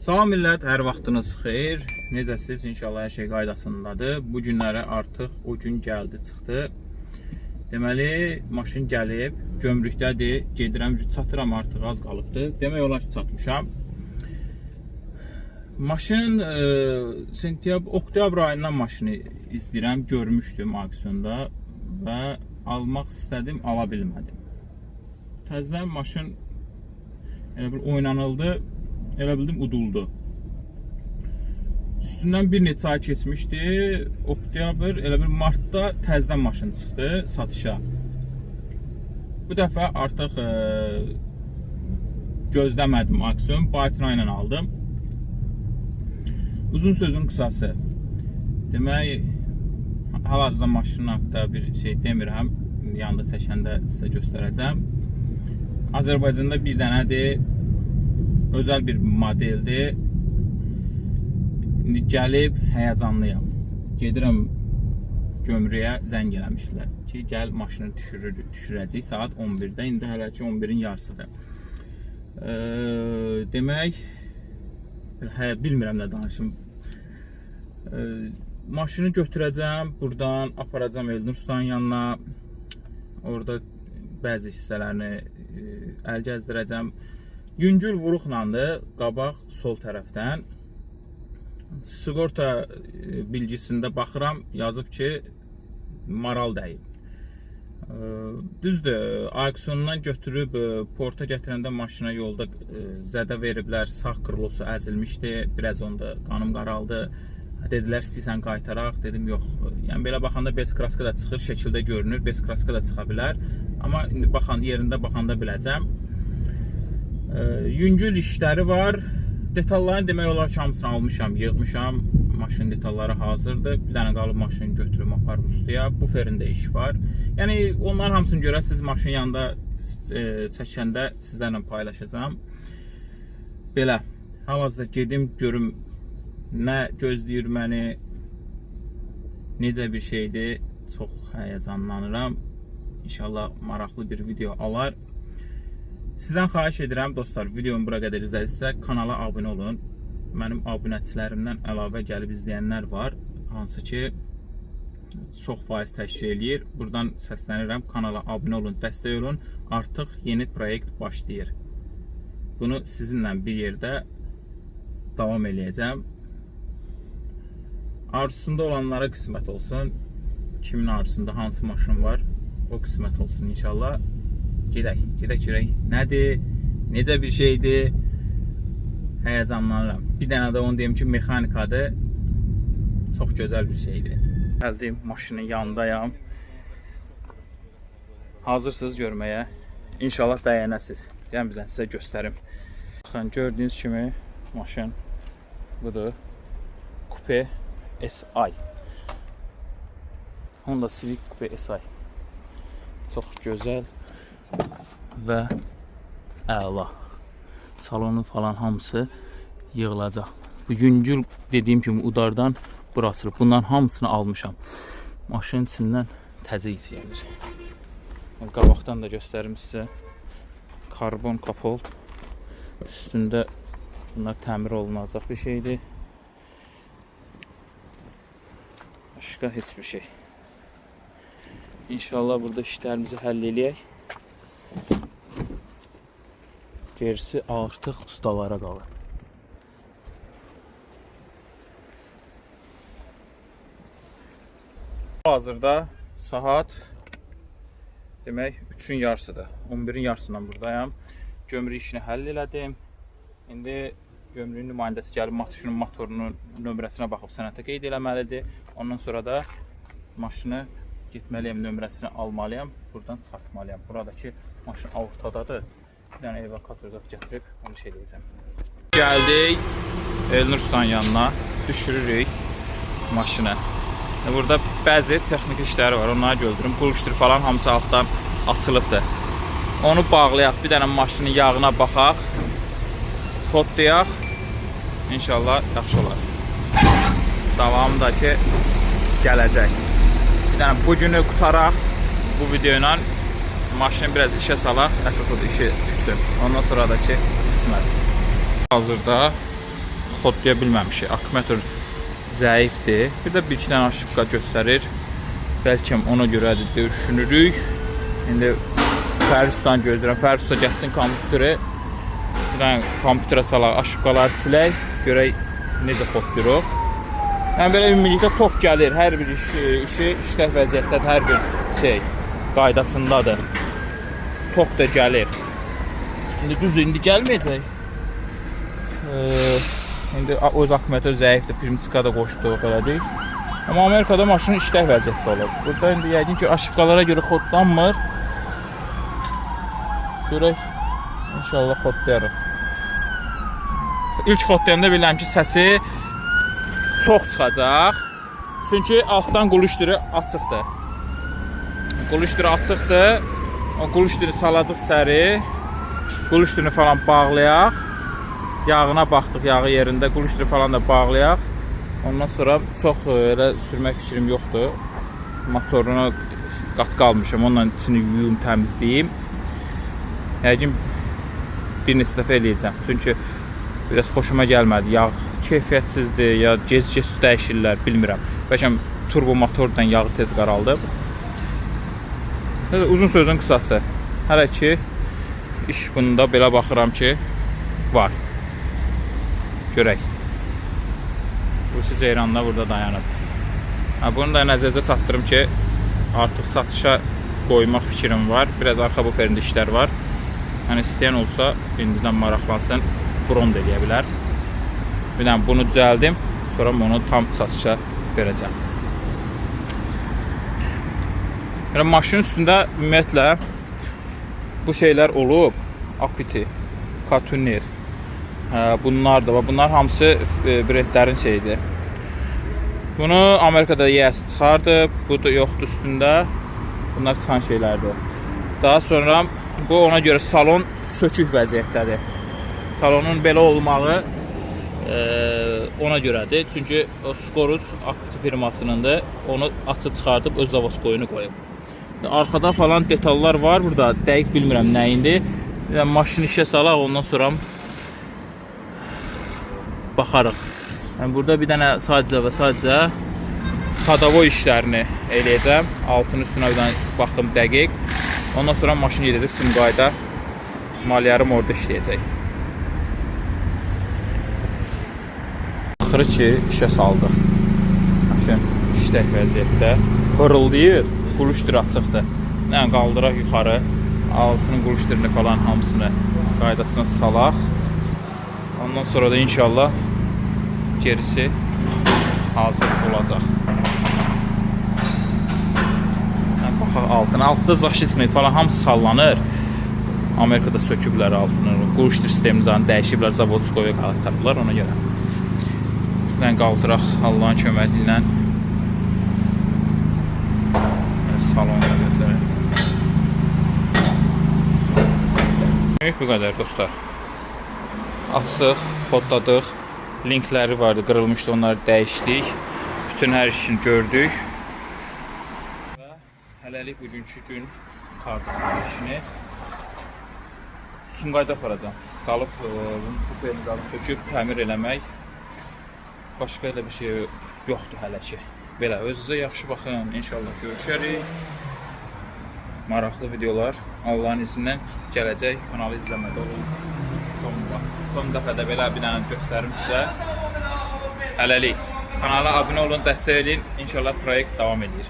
Salam millət, hər vaxtınız xeyir. Necəsiz? İnşallah hər şey qaydasındadır. Bu günləri artıq o gün gəldi, çıxdı. Deməli, maşın gəlib, gömrükdədir. Gedirəm, çatıram artıq, az qalıbdır. Demək olar ki, çatmışam. Maşın oktyabr ayından maşını izləyirəm, görmüşdüm auksionda və almaq istədim, ala bilmədim. Təzədən maşın elə bir oynanıldı. Elə bildim uduldu. Üstündən bir neçə ay keçmişdi. Oktyabr, elə bir martda təzədən maşın çıxdı satışa. Bu dəfə artıq gözləmədim auksion, baytına ilə aldım. Uzun sözün qısası. Demək, hal-hazırda maşının haqqında bir şey demirəm. Yanında çəkəndə sizə göstərəcəm. Azərbaycanda bir dənədir. Özəl bir modeldir. İndi gəlib, həyəcanlıyam. Gedirəm gömrüyə, zəng eləmişlər ki, gəl maşını düşürəcək saat 11-də. İndi hələ ki 11-in yarısıdır. Demək, bilmirəm nə danışım. Maşını götürəcəm, buradan aparacam Elnur Ustanın yanına. Orada bəzi hissələrini əl gəzdirəcəm. Yüngül vuruqlandır, qabaq sol tərəfdən. Sigorta bilgisində baxıram, yazıb ki, maral dəyib. Düzdür, auksiondan götürüb porta gətirəndə maşına yolda zədə veriblər, sağ krılosu əzilmişdi, biraz onda qanım qaraldı. Dedilər, istəyirsən qaytaraq, dedim, yox. Yəni, belə baxanda bez kraska da çıxır, şəkildə görünür, bez kraska da çıxa bilər. Amma indi yerində baxanda biləcəm. Yüngül işləri var. Detallarını demək olar ki, hamısını almışam, yığmışam. Maşın detalları hazırdır. Bir dənə qalıb maşını götürüm, aparım ustaya. Buferində iş var. Yəni, onların hamısını görə siz maşın yanında çəkəndə sizlərlə paylaşacağım. Belə, hal-hazırda gedim, görüm nə gözləyir məni, necə bir şeydir. Çox həyəcanlanıram. İnşallah maraqlı bir video alar. Sizdən xahiş edirəm, dostlar, videomu bura qədər izlədinizsə, kanala abunə olun. Mənim abunəçilərimdən əlavə gəlib izləyənlər var, hansı ki, çox faiz təşkil eləyir. Buradan səslənirəm, kanala abunə olun, dəstək olun. Artıq yeni proyekt başlayır. Bunu sizinlə bir yerdə davam eləyəcəm. Arzusunda olanlara qismət olsun. Kimin arzusunda hansı maşın var, o qismət olsun inşallah. Gedək. Nədir? Necə bir şeydir? Həyəcanlanıram. Bir dənə də onu deyim ki, mexanikadır. Çox gözəl bir şeydir. Gəldim, maşının yanındayam. Hazırsınız görməyə. İnşallah bəyənəsiz. Yəni, bizdən sizə göstərim. Baxın, gördüyünüz kimi maşın budur. Coupe SI. Honda Civic Coupe SI. Çox gözəl və əla. Salonu falan hamısı yığılacaq. Bu yüngül dediyim kimi udardan burasılıb. Bunların hamısını almışam. Maşının içindən təzə iç gəlir. Qabaqdan da göstərim sizə. Karbon kapolt. Üstündə bunlar təmir olunacaq bir şeydir. Başqa heç bir şey. İnşallah burada işlərimizi həll eləyək. Gerisi artıq ustalara qalır. Hazırda saat demək 3-ün yarısıdır. 11-in yarısından buradayam. Gömrü işini həll elədim. İndi gömrünün nümayəndəsi gəlib maşının motorunun nömrəsinə baxıb sənətə qeyd eləməlidir. Ondan sonra da maşını getməliyəm, nömrəsini almalıyam. Buradan çıxartmalıyam. Buradakı maşın ortadadır. Bir dənə evakuatorda gətirib onu şey edəcəm. Gəldik Elnur Ustanın yanına. Düşürürük maşını. Burada bəzi texniki işləri var. Onlara gördürüm. Quluşdur falan hamısı altdan açılıbdır. Onu bağlayaq. Bir dənə maşının yağına baxaq. Fotlayaq. İnşallah yaxşı olar. Davamındakı gələcək. Bir dənə bu günü qutaraq bu videoyla. Maşını biraz işə salaq, əsas o da işi düşsün. Ondan sonra da ki, qismət. Hazırda xodlaya bilməmişik. Akkumulyator zəifdir. Bir də bir-iki dənə aşıbqa göstərir. Bəlkə ona görədir düşünürük. İndi Fəristan gözləyirəm. Fəristan gəlsin kompüteri. Bir dənə kompüterə salaq, aşıbqaları silək. Görək necə xodlayırıq. Yəni belə ümumilikdə tok gəlir. Hər bir işi işlək vəziyyətdə hər bir qaydasındadır. Tok da gəlir. İndi düzdür, indi gəlməyəcək. İndi öz akkumulyator zəifdir. Primçika da qoşduq, elədik. Amma Amerikada maşın işlək vəziyyətdə olur. Burada indi yəqin ki, aşıbqalara görə xodlanmır. Görək, inşallah xodlayarıq. İlk xodlayanda bilirəm ki, səsi çox çıxacaq. Çünki altdan quluşdürü açıqdır. Quluşdürü açıqdır. O quluşdürü salacaq içəri. Quluşdürünü falan bağlayaq. Yağına baxdıq, yağı yerində. Quluşdürü falan da bağlayaq. Ondan sonra çox elə sürmək fikrim yoxdur. Motoruna qat qalmışam. Onunla içini yuyum, təmizləyim. Yəqin bir neçə dəfə eləyəcəm. Çünki biraz xoşuma gəlmədi. Yağ keyfiyyətsizdir ya gec-gec dəyişirlər, bilmirəm. Bəlkə turbo motordan yağı tez qaraldı. Uzun sözün qısası. Hələ ki iş bunda belə baxıram ki var. Görək. Rusi Ceyran'da burada dayanıb. Bunu da nəzərinizə çatdırım ki artıq satışa qoymaq fikrim var. Biraz arxa buferində işlər var. Yəni istəyən olsa indidən maraqlansın, bron da eləyə bilər. Bir dənə bunu düzəldim, sonra onu tam satışa verəcəm. Yəni maşının üstündə ümumiyyətlə bu şeylər olub. Apiti, Katunir. Bunlar da var. Bunlar hamısı brendlərin şeyidir. Bunu Amerikada yiyəsi çıxardı. Bu da yoxdur üstündə. Bunlar çıxan şeylərdir. Daha sonra bu ona görə salon sökük vəziyyətdədir. Salonun belə olmağı ona görədir. Çünki o Skorus Apiti firmasınındır. Onu açıb çıxardıb öz zavoskoyunu qoyub. Arxada falan detallar var burada. Dəqiq bilmirəm nəyindir. Maşını işə salaq, ondan sonra baxarıq. Yəni burada bir dənə sadəcə və sadəcə kadavoy işlərini eləyəcəm. Altının üstünə bir dənə baxım dəqiq. Ondan sonra maşını gedəcək Sumqayda. Maliyyarım orada işləyəcək. Axırı ki işə saldıq. Maşın işlək vəziyyətdə. Hırıldayır. Quluşdur açıqdır. Yəni qaldıraq yuxarı. Altının quluşturunu falan hamısını qaydasına salaq. Ondan sonra da inşallah gerisi hazır olacaq. Yəni, baxaq altına. Altında zaşitmir falan hamısı sallanır. Amerikada söküblər altını. Quluşdur sistemini dəyişiblər. Zavodskoya tapıblar ona görə. Yəni qaldıraq Allahın köməyi ilə. Salonda gözlərim. Bu qədər dostlar. Açdıq, kodladıq. Linkləri vardı, qırılmışdı, onları dəyişdik. Bütün hər işini gördük. Və hələlik bugünkü gün qardıq işini. Sumqayda aparacam. Qalıb bu fermiqanı söküb, təmir eləmək. Başqa elə bir şey yoxdur hələ ki. Belə, özünüzə yaxşı baxın. İnşallah görüşərik. Maraqlı videolar Allahın izindən gələcək. Kanalı izləmədə olun. Son dəfə də belə bir dənə göstərim sizə. Hələlik. Kanala abunə olun, dəstək edin. İnşallah proyekt davam edir.